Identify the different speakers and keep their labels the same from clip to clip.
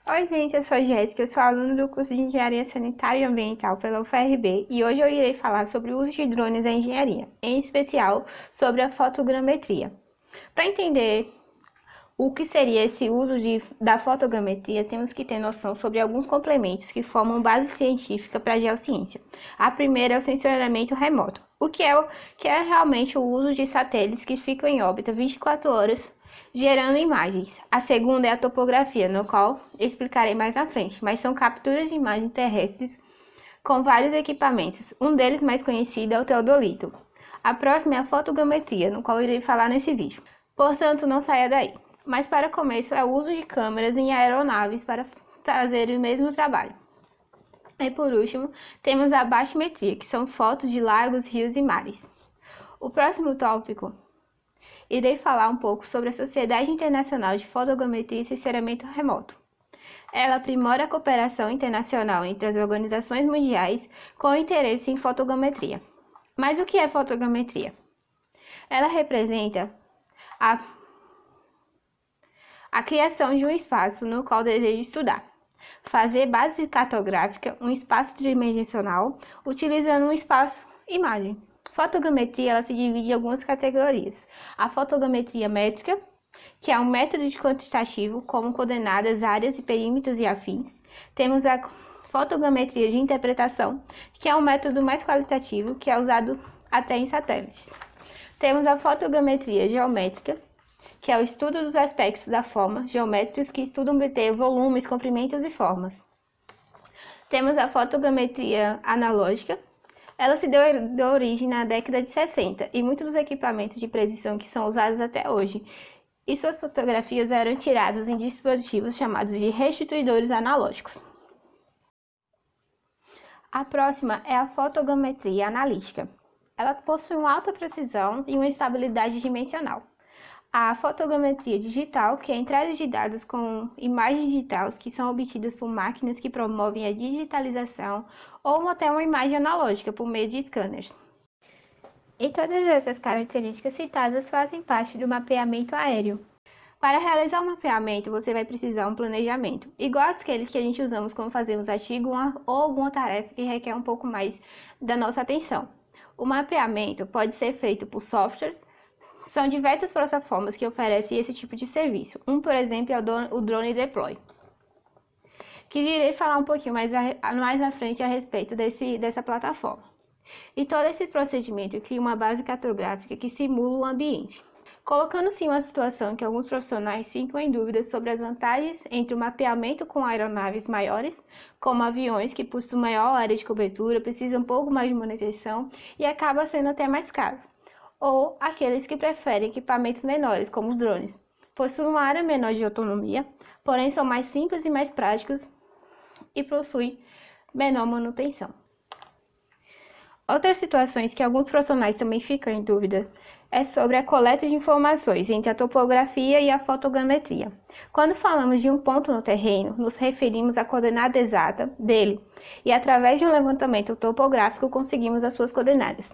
Speaker 1: Oi, gente, eu sou a Jéssica, eu sou aluna do curso de Engenharia Sanitária e Ambiental pela UFRB e hoje eu irei falar sobre o uso de drones na engenharia, em especial sobre a fotogrametria. Para entender o que seria esse uso da fotogrametria, temos que ter noção sobre alguns complementos que formam base científica para a geociência. A primeira é o sensoramento remoto, que é realmente o uso de satélites que ficam em órbita 24 horas gerando imagens. A segunda é a topografia, no qual explicarei mais na frente, mas são capturas de imagens terrestres com vários equipamentos. Um deles mais conhecido é o teodolito. A próxima é a fotogrametria, no qual irei falar nesse vídeo. Portanto, não saia daí. Mas para começo é o uso de câmeras em aeronaves para fazer o mesmo trabalho. E por último, temos a baximetria, que são fotos de lagos, rios e mares. O próximo tópico irei falar um pouco sobre a Sociedade Internacional de Fotogrametria e Sensoramento Remoto. Ela aprimora a cooperação internacional entre as organizações mundiais com interesse em fotogrametria. Mas o que é fotogrametria? Ela representa a criação de um espaço no qual deseja estudar. Fazer base cartográfica, um espaço tridimensional, utilizando um espaço imagem. Fotogrametria ela se divide em algumas categorias. A fotogrametria métrica, que é um método de quantitativo, como coordenadas, áreas e perímetros e afins. Temos a fotogrametria de interpretação, que é um método mais qualitativo, que é usado até em satélites. Temos a fotogrametria geométrica, que é o estudo dos aspectos da forma, geométricos que estudam obter volumes, comprimentos e formas. Temos a fotogrametria analógica. Ela se deu origem na década de 60 e muitos dos equipamentos de precisão que são usados até hoje. E suas fotografias eram tiradas em dispositivos chamados de restituidores analógicos. A próxima é a fotogrametria analítica. Ela possui uma alta precisão e uma estabilidade dimensional. A fotogrametria digital, que é a entrada de dados com imagens digitais que são obtidas por máquinas que promovem a digitalização ou até uma imagem analógica por meio de scanners. E todas essas características citadas fazem parte do mapeamento aéreo. Para realizar um mapeamento, você vai precisar de um planejamento, igual àqueles que a gente usamos quando fazemos artigo ou alguma tarefa que requer um pouco mais da nossa atenção. O mapeamento pode ser feito por softwares. São diversas plataformas que oferecem esse tipo de serviço. Por exemplo, é o Drone Deploy, que irei falar um pouquinho mais à frente a respeito dessa plataforma. E todo esse procedimento cria uma base cartográfica que simula o ambiente, colocando-se em uma situação que alguns profissionais ficam em dúvida sobre as vantagens entre o mapeamento com aeronaves maiores, como aviões que possuem maior área de cobertura, precisam um pouco mais de manutenção e acaba sendo até mais caro. Ou aqueles que preferem equipamentos menores, como os drones. Possuem uma área menor de autonomia, porém são mais simples e mais práticos e possuem menor manutenção. Outras situações que alguns profissionais também ficam em dúvida é sobre a coleta de informações entre a topografia e a fotogrametria. Quando falamos de um ponto no terreno, nos referimos à coordenada exata dele e através de um levantamento topográfico conseguimos as suas coordenadas.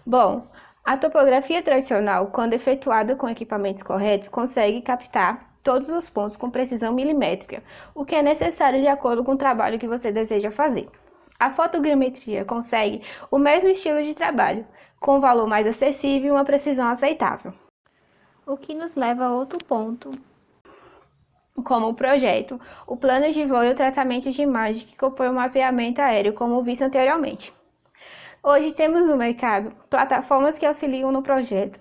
Speaker 1: Bom, a topografia tradicional, quando efetuada com equipamentos corretos, consegue captar todos os pontos com precisão milimétrica, o que é necessário de acordo com o trabalho que você deseja fazer. A fotogrametria consegue o mesmo estilo de trabalho, com um valor mais acessível e uma precisão aceitável. O que nos leva a outro ponto, como o projeto, o plano de voo e o tratamento de imagem que compõe o mapeamento aéreo, como visto anteriormente. Hoje temos no mercado plataformas que auxiliam no projeto.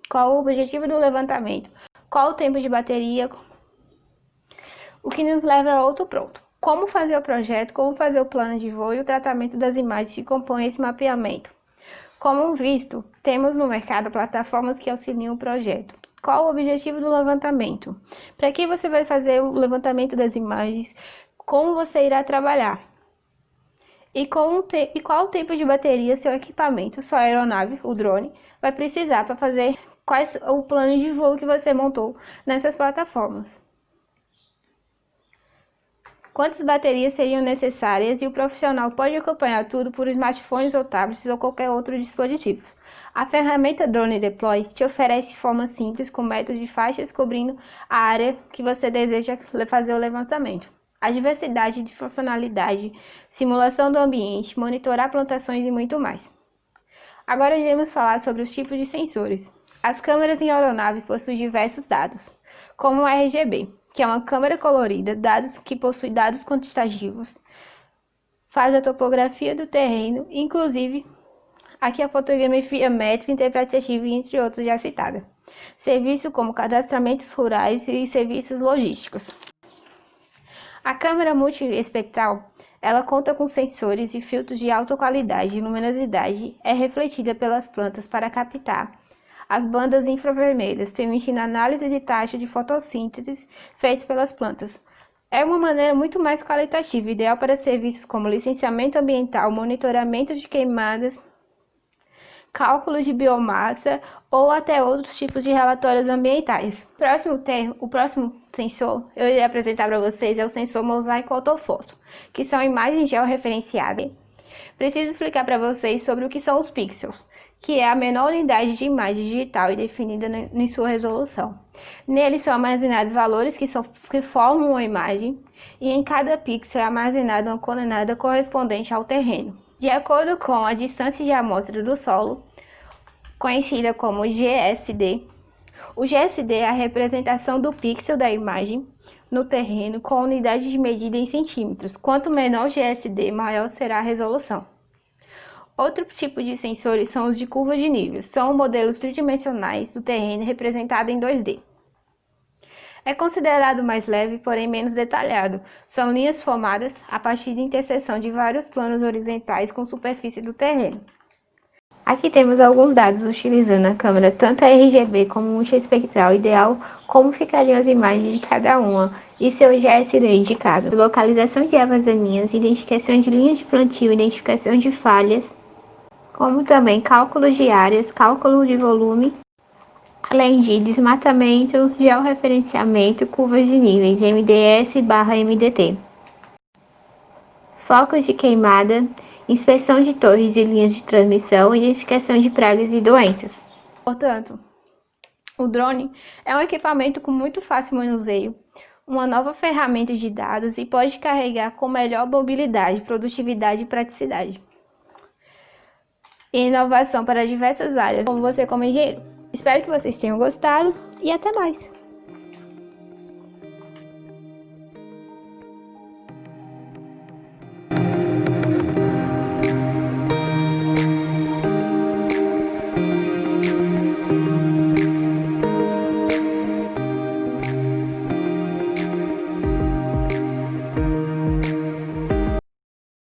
Speaker 1: Qual o objetivo do levantamento? Qual o tempo de bateria? O que nos leva a outro ponto. Como fazer o projeto, como fazer o plano de voo e o tratamento das imagens que compõem esse mapeamento. Como visto, temos no mercado plataformas que auxiliam o projeto. Qual o objetivo do levantamento? Para que você vai fazer o levantamento das imagens? Como você irá trabalhar? E qual o tempo de bateria seu equipamento, sua aeronave, o drone, vai precisar para fazer o plano de voo que você montou nessas plataformas. Quantas baterias seriam necessárias e o profissional pode acompanhar tudo por smartphones ou tablets ou qualquer outro dispositivo. A ferramenta Drone Deploy te oferece forma simples com método de faixas cobrindo a área que você deseja fazer o levantamento. A diversidade de funcionalidade, simulação do ambiente, monitorar plantações e muito mais. Agora iremos falar sobre os tipos de sensores. As câmeras em aeronaves possuem diversos dados, como o RGB, que é uma câmera colorida, que possui dados quantitativos, faz a topografia do terreno, inclusive aqui a fotografia métrica, interpretativa e entre outros já citada. Serviços como cadastramentos rurais e serviços logísticos. A câmera multiespectral, ela conta com sensores e filtros de alta qualidade e luminosidade, é refletida pelas plantas para captar as bandas infravermelhas, permitindo análise de taxa de fotossíntese feita pelas plantas. É uma maneira muito mais qualitativa, ideal para serviços como licenciamento ambiental, monitoramento de queimadas, cálculos de biomassa ou até outros tipos de relatórios ambientais. O próximo sensor eu irei apresentar para vocês é o sensor mosaico ortofoto, que são imagens georreferenciadas. Preciso explicar para vocês sobre o que são os pixels, que é a menor unidade de imagem digital e definida em sua resolução. Neles são armazenados valores que formam uma imagem, e em cada pixel é armazenada uma coordenada correspondente ao terreno. De acordo com a distância de amostra do solo, conhecida como GSD, o GSD é a representação do pixel da imagem no terreno com a unidade de medida em centímetros. Quanto menor o GSD, maior será a resolução. Outro tipo de sensores são os de curva de nível. São modelos tridimensionais do terreno representado em 2D. É considerado mais leve, porém menos detalhado. São linhas formadas a partir de interseção de vários planos horizontais com superfície do terreno. Aqui temos alguns dados utilizando a câmera tanto a RGB como multiespectral ideal, como ficariam as imagens de cada uma e seu GSD indicado. Localização de ervas daninhas, identificação de linhas de plantio, identificação de falhas, como também cálculos de áreas, cálculo de volume, além de desmatamento, georreferenciamento, curvas de níveis, MDS/MDT, focos de queimada, inspeção de torres e linhas de transmissão, identificação de pragas e doenças. Portanto, o drone é um equipamento com muito fácil manuseio, uma nova ferramenta de dados e pode carregar com melhor mobilidade, produtividade e praticidade. E inovação para diversas áreas, como você como engenheiro. Espero que vocês tenham gostado e até mais!